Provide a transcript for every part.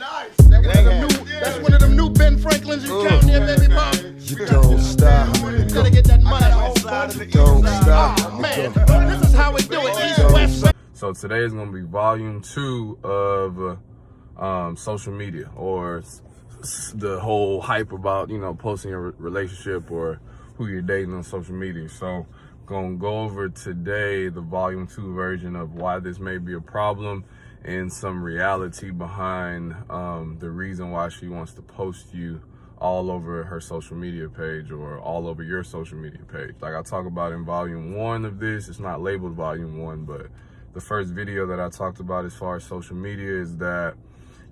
Nice. That's one of them new Ben Franklins you count there, baby Bob. You don't stop. Gotta get that money. You don't stop. Oh man, this is how we do it. East, West. So today is going to be volume 2 of social media, or the whole hype about, you know, posting your relationship or who you're dating on social media. So going to go over today the volume 2 version of why this may be a problem and some reality behind the reason why she wants to post you all over her social media page or all over your social media page. Like I talk about in volume 1 of this, it's not labeled volume 1, but the first video that I talked about as far as social media is that,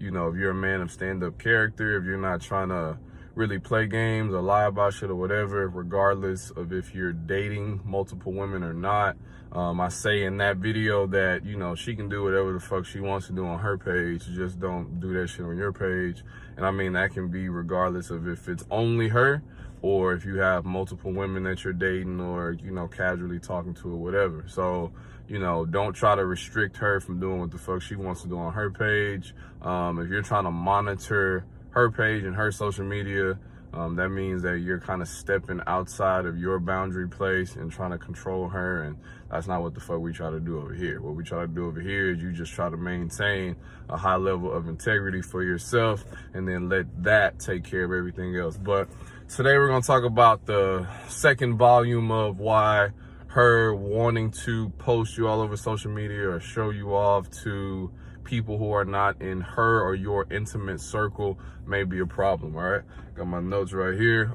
you know, if you're a man of stand-up character, if you're not trying to really play games or lie about shit or whatever, regardless of if you're dating multiple women or not, I say in that video that, you know, she can do whatever the fuck she wants to do on her page, just don't do that shit on your page. And I mean, that can be regardless of if it's only her or if you have multiple women that you're dating or, you know, casually talking to or whatever. So, you know, don't try to restrict her from doing what the fuck she wants to do on her page. If you're trying to monitor her page and her social media, that means that you're kind of stepping outside of your boundary place and trying to control her, and that's not what the fuck we try to do over here. What we try to do over here is you just try to maintain a high level of integrity for yourself and then let that take care of everything else. But today we're going to talk about the second volume of why her wanting to post you all over social media or show you off to people who are not in her or your intimate circle may be a problem. All right, got my notes right here.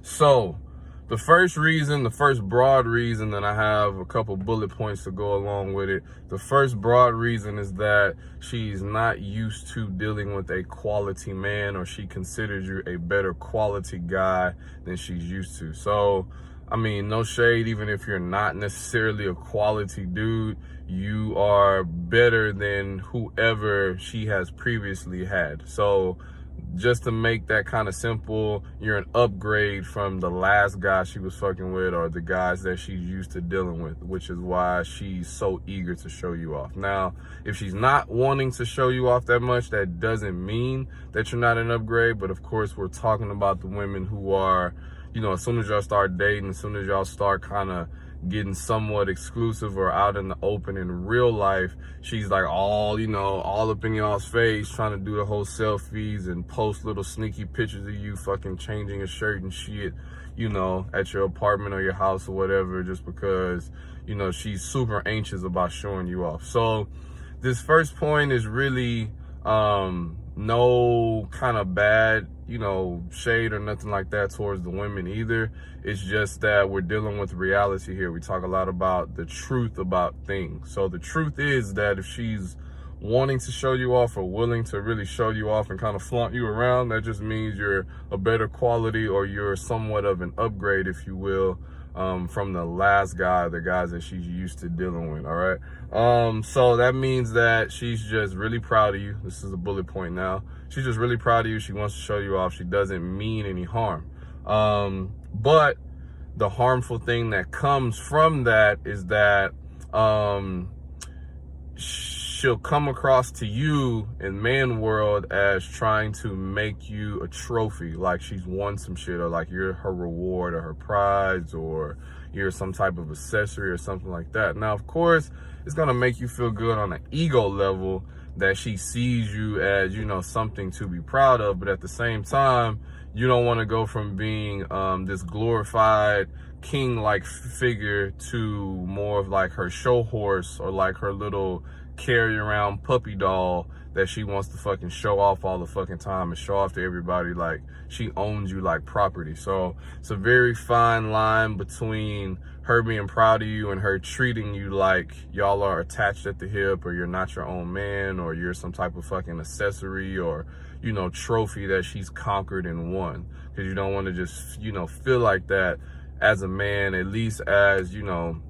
So the first reason, the first broad reason, that I have a couple bullet points to go along with it. The first broad reason is that she's not used to dealing with a quality man, or she considers you a better quality guy than she's used to. So I mean, no shade, even if you're not necessarily a quality dude, you are better than whoever she has previously had. So just to make that kind of simple, you're an upgrade from the last guy she was fucking with or the guys that she's used to dealing with, which is why she's so eager to show you off. Now, if she's not wanting to show you off that much, that doesn't mean that you're not an upgrade. But of course, we're talking about the women who are, you know, as soon as y'all start dating, as soon as y'all start kind of getting somewhat exclusive or out in the open in real life, she's like all, you know, all up in y'all's face, trying to do the whole selfies and post little sneaky pictures of you fucking changing your shirt and shit, you know, at your apartment or your house or whatever, just because, you know, she's super anxious about showing you off. So this first point is really no kind of bad, you know, shade or nothing like that towards the women either. It's just that we're dealing with reality here. We talk a lot about the truth about things. So the truth is that if she's wanting to show you off or willing to really show you off and kind of flaunt you around, that just means you're a better quality, or you're somewhat of an upgrade, if you will, from the last guy, the guys that she's used to dealing with. All right. So that means that she's just really proud of you. This is a bullet point now. She's just really proud of you. She wants to show you off. She doesn't mean any harm. But the harmful thing that comes from that is that, she'll come across to you in man world as trying to make you a trophy, like she's won some shit, or like you're her reward or her prize, or you're some type of accessory or something like that. Now, of course, it's going to make you feel good on an ego level that she sees you as, you know, something to be proud of. But at the same time, you don't want to go from being this glorified king-like figure to more of like her show horse, or like her little carry around puppy doll that she wants to fucking show off all the fucking time and show off to everybody like she owns you like property. So it's a very fine line between her being proud of you and her treating you like y'all are attached at the hip, or you're not your own man, or you're some type of fucking accessory or, you know, trophy that she's conquered and won. Because you don't want to just, you know, feel like that as a man, at least as, you know,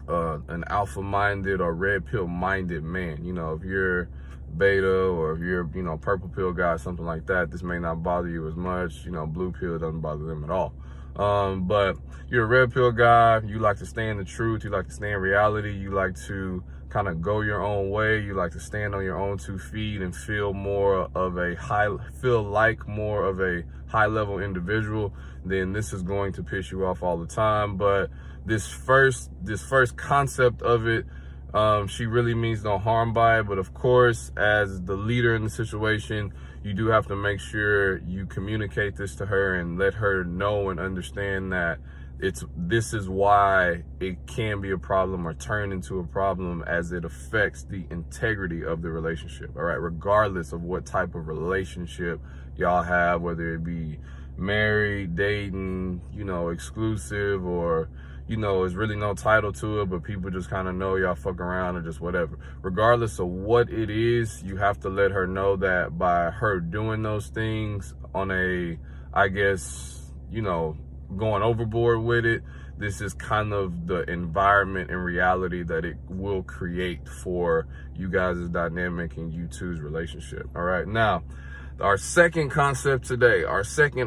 an alpha-minded or red pill-minded man. You know, if you're beta, or if you're, you know, purple pill guy, something like that, this may not bother you as much. You know, blue pill doesn't bother them at all. But you're a red pill guy. You like to stay in the truth. You like to stay in reality. You like to kind of go your own way. You like to stand on your own 2 feet and feel like more of a high level individual. Then this is going to piss you off all the time. But this first concept of it, she really means no harm by it. But of course, as the leader in the situation, you do have to make sure you communicate this to her and let her know and understand that this is why it can be a problem or turn into a problem, as it affects the integrity of the relationship. All right, regardless of what type of relationship y'all have, whether it be married, dating, exclusive, or there's really no title to it, but people just kind of know y'all fuck around or just whatever. Regardless of what it is, you have to let her know that by her doing those things on a, I guess, going overboard with it, this is kind of the environment and reality that it will create for you guys' dynamic and you two's relationship. All right. Now, our second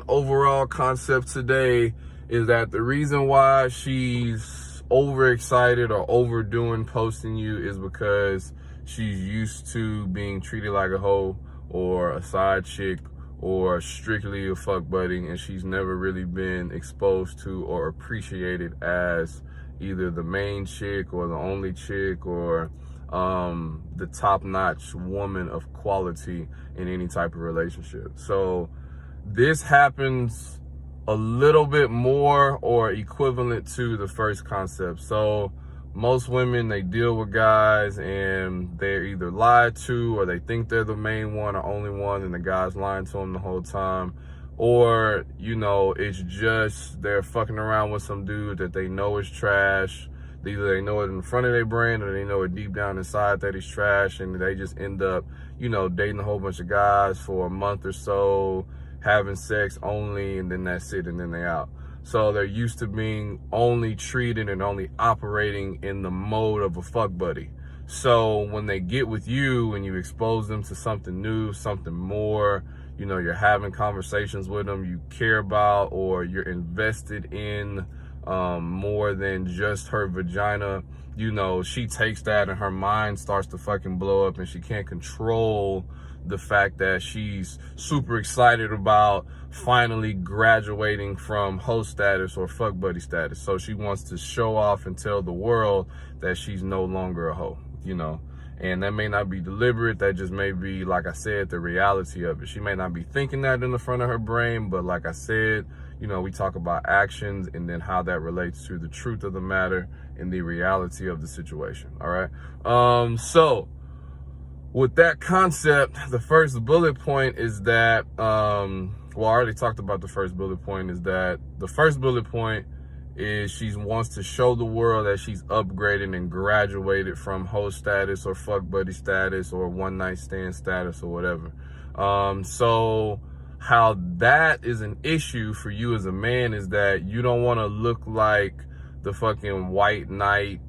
overall concept today is that the reason why she's overexcited or overdoing posting you is because she's used to being treated like a hoe or a side chick or strictly a fuck buddy, and she's never really been exposed to or appreciated as either the main chick or the only chick or the top-notch woman of quality in any type of relationship. So this happens a little bit more or equivalent to the first concept. So most women, they deal with guys and they're either lied to, or they think they're the main one or only one and the guy's lying to them the whole time. Or, it's just they're fucking around with some dude that they know is trash. Either they know it in the front of their brain or they know it deep down inside that he's trash, and they just end up, dating a whole bunch of guys for a month or so, having sex only, and then that's it, and then they out. So they're used to being only treated and only operating in the mode of a fuck buddy. So when they get with you and you expose them to something new, something more, you're having conversations with them you care about, or you're invested in more than just her vagina, she takes that and her mind starts to fucking blow up, and she can't control the fact that she's super excited about finally graduating from host status or fuck buddy status. So she wants to show off and tell the world that she's no longer a hoe, and that may not be deliberate. That just may be, like I said, the reality of it. She may not be thinking that in the front of her brain, but like I said, we talk about actions and then how that relates to the truth of the matter and the reality of the situation. All right. So with that concept, the first bullet point is that, I already talked about the first bullet point, is that the first bullet point is she wants to show the world that she's upgraded and graduated from host status or fuck buddy status or one night stand status or whatever. So how that is an issue for you as a man is that you don't want to look like the fucking white knight,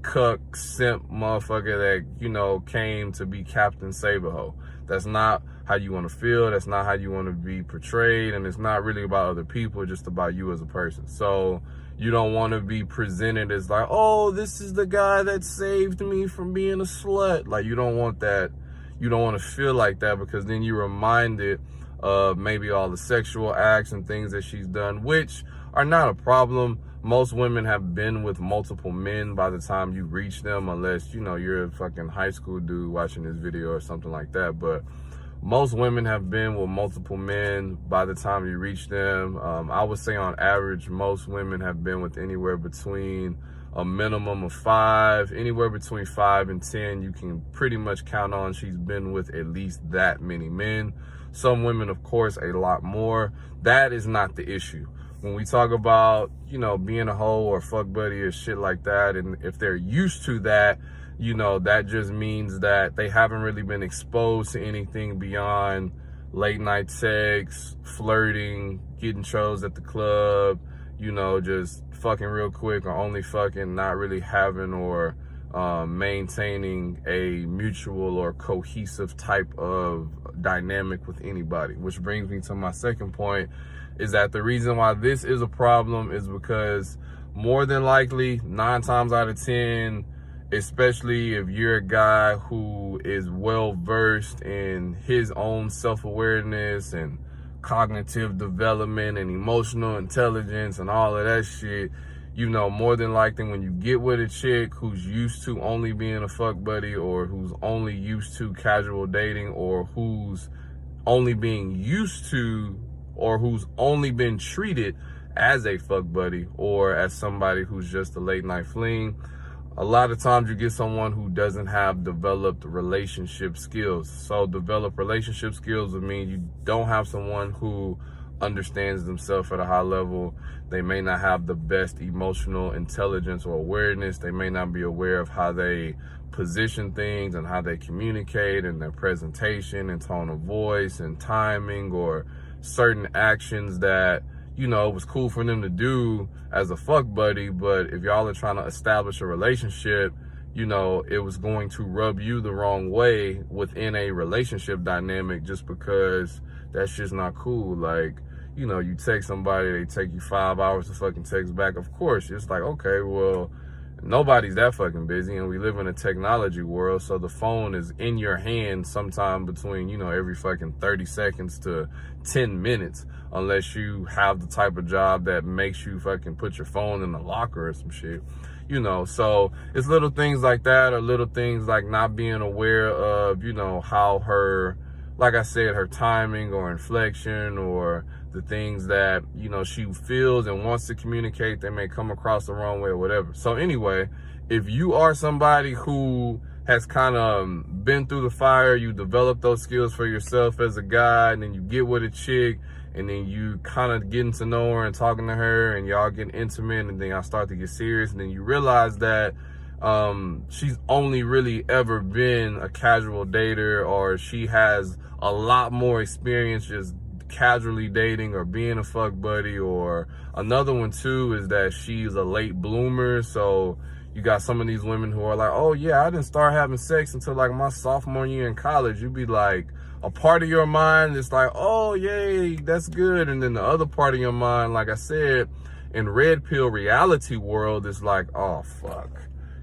cuck, simp motherfucker that, came to be Captain Saberho. That's not how you want to feel. That's not how you want to be portrayed. And it's not really about other people, just about you as a person. So you don't want to be presented as like, oh, this is the guy that saved me from being a slut. Like, you don't want that. You don't want to feel like that, because then you're reminded of maybe all the sexual acts and things that she's done, which are not a problem. Most women have been with multiple men by the time you reach them, unless, you're a fucking high school dude watching this video or something like that. But most women have been with multiple men by the time you reach them. I would say on average, most women have been with anywhere between a minimum of 5, anywhere between 5 and 10. You can pretty much count on she's been with at least that many men. Some women, of course, a lot more. That is not the issue. When we talk about, being a hoe or fuck buddy or shit like that, and if they're used to that, that just means that they haven't really been exposed to anything beyond late night sex, flirting, getting chose at the club, just fucking real quick, or only fucking, not really having or maintaining a mutual or cohesive type of dynamic with anybody. Which brings me to my second point, is that the reason why this is a problem is because more than likely, 9 times out of 10, especially if you're a guy who is well versed in his own self-awareness and cognitive development and emotional intelligence and all of that shit, you know, more than likely when you get with a chick who's used to only being a fuck buddy, or who's only used to casual dating, or who's only being used to, or who's only been treated as a fuck buddy or as somebody who's just a late night fling, a lot of times you get someone who doesn't have developed relationship skills. So develop relationship skills would mean you don't have someone who understands themselves at a high level. They may not have the best emotional intelligence or awareness. They may not be aware of how they position things and how they communicate, and their presentation and tone of voice and timing, or certain actions that, you know, it was cool for them to do as a fuck buddy, but if y'all are trying to establish a relationship, you know, it was going to rub you the wrong way within a relationship dynamic, just because that's just not cool. Like, you know, you text somebody, they take you 5 hours to fucking text back. Of course, it's like, okay, well, nobody's that fucking busy, and we live in a technology world, so the phone is in your hand sometime between, you know, every fucking 30 seconds to 10 minutes, unless you have the type of job that makes you fucking put your phone in the locker or some shit, you know. So it's little things like that, or little things like not being aware of, you know, how her, like I said, her timing or inflection, or the things that, you know, she feels and wants to communicate, they may come across the wrong way or whatever. So anyway, if you are somebody who has kind of been through the fire, you develop those skills for yourself as a guy, and then you get with a chick, and then you kind of getting to know her and talking to her, and y'all get intimate, and then y'all start to get serious, and then you realize that she's only really ever been a casual dater, or she has a lot more experience just casually dating or being a fuck buddy. Or another one too is that she's a late bloomer. So you got some of these women who are like, oh yeah, I didn't start having sex until like my sophomore year in college. You'd be like, a part of your mind is like, oh yay, that's good, and then the other part of your mind, like I said, in red pill reality world, is like, oh fuck,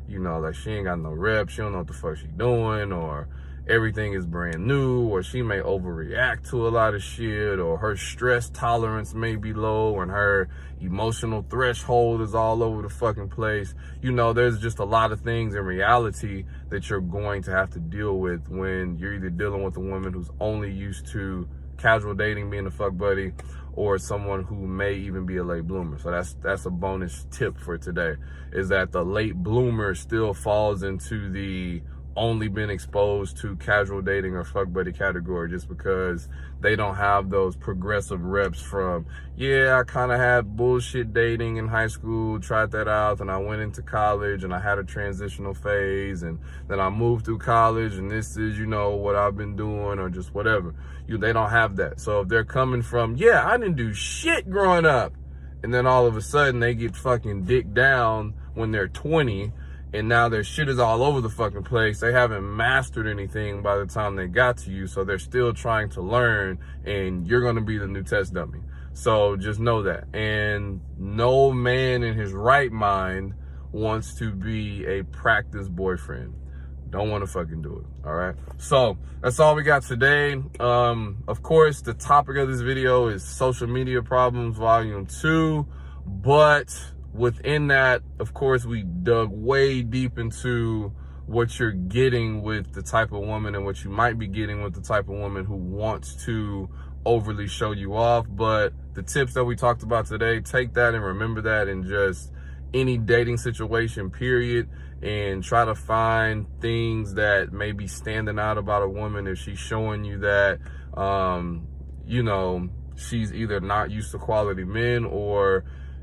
you know, like she ain't got no rep, she don't know what the fuck she doing, or everything is brand new, or she may overreact to a lot of shit, or her stress tolerance may be low, and her emotional threshold is all over the fucking place. You know, there's just a lot of things in reality that you're going to have to deal with when you're either dealing with a woman who's only used to casual dating, being a fuck buddy, or someone who may even be a late bloomer. So that's a bonus tip for today, is that the late bloomer still falls into the only been exposed to casual dating or fuck buddy category, just because they don't have those progressive reps from, yeah, I kind of had bullshit dating in high school, tried that out, and I went into college and I had a transitional phase, and then I moved through college, and this is, you know, what I've been doing, or just whatever. They don't have that. So if they're coming from, yeah, I didn't do shit growing up, and then all of a sudden they get fucking dicked down when they're 20, and now their shit is all over the fucking place. They haven't mastered anything by the time they got to you, so they're still trying to learn, and you're gonna be the new test dummy. So just know that. And no man in his right mind wants to be a practice boyfriend. Don't want to fucking do it, all right? So that's all we got today. Of course, the topic of this video is social media problems, volume 2, but within that, of course, we dug way deep into what you're getting with the type of woman, and what you might be getting with the type of woman who wants to overly show you off. But the tips that we talked about today, take that and remember that in just any dating situation, period, and try to find things that may be standing out about a woman if she's showing you that, you know, she's either not used to quality men,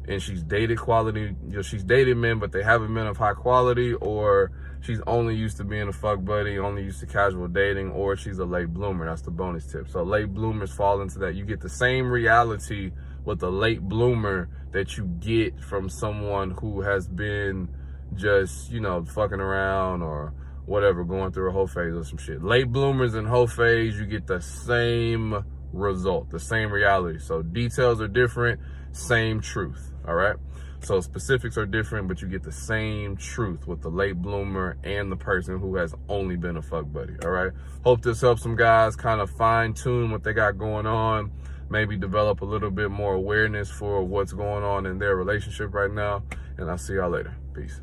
and she's dated quality, you know, she's dated men, but they haven't been of high quality, or she's only used to being a fuck buddy, only used to casual dating, or she's a late bloomer. That's the bonus tip. So late bloomers fall into that. You get the same reality with a late bloomer that you get from someone who has been just, you know, fucking around or whatever, going through a whole phase or some shit. Late bloomers and whole phase, you get the same result, the same reality. So details are different, same truth, all right? So specifics are different, but you get the same truth with the late bloomer and the person who has only been a fuck buddy, all right? Hope this helps some guys kind of fine tune what they got going on, maybe develop a little bit more awareness for what's going on in their relationship right now. And I'll see y'all later. Peace.